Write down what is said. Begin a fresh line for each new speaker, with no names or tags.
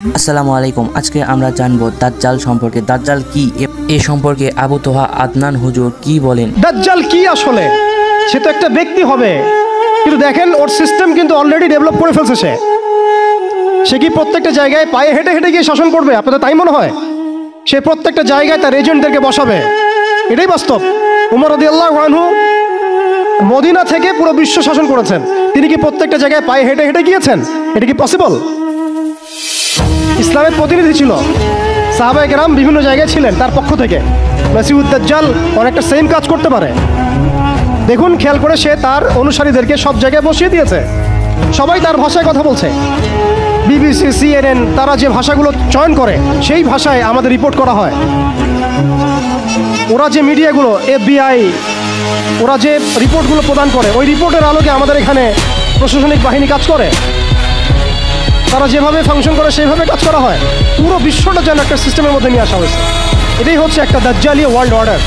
আসসালামু আলাইকুম। আজকে আমরা জানবো দাজ্জাল সম্পর্কে। দাজ্জাল কি, এ সম্পর্কে আবু তোহা আদনান হুজুর কি বলেন।
দাজ্জাল কি আসলে? সে তো একটা ব্যক্তি হবে, কিন্তু দেখেন ওর সিস্টেম কিন্তু অলরেডি ডেভেলপ করে ফেলছে। সে কি প্রত্যেকটা জায়গায় পায়ে হেঁটে হেঁটে গিয়ে শাসন করবে? আপনাদের তাই মনে হয়? সে প্রত্যেকটা জায়গায় তার এজেন্টদেরকে বসাবে, এটাই বাস্তব। উমর রাদিয়াল্লাহু আনহু মদিনা থেকে পুরো বিশ্ব শাসন করেছেন, তিনি কি প্রত্যেকটা জায়গায় পায়ে হেঁটে হেঁটে গিয়েছেন? এটা কি পসিবল? ইসলামের প্রতিনিধি ছিল, সাহাবায়ে কেরাম বিভিন্ন জায়গায় ছিলেন তার পক্ষ থেকে। মাসিহুদ দাজ্জাল অনেকটা সেম কাজ করতে পারে। দেখুন, খেয়াল করে সে তার অনুসারীদেরকে সব জায়গায় বসিয়ে দিয়েছে, সবাই তার ভাষায় কথা বলছে। বিবিসি, CNN তারা যে ভাষাগুলো চয়ন করে সেই ভাষায় আমাদের রিপোর্ট করা হয়। ওরা যে মিডিয়াগুলো, FBI, ওরা যে রিপোর্টগুলো প্রদান করে, ওই রিপোর্টের আলোকে আমাদের এখানে প্রশাসনিক বাহিনী কাজ করে। তারা যেভাবে ফাংশন করে সেইভাবে কাজ করা হয়। পুরো বিশ্বটা যেন একটা সিস্টেমের মধ্যে নিয়ে আসা হয়েছে। এটাই হচ্ছে একটা দাজ্জালিয়া ওয়ার্ল্ড অর্ডার।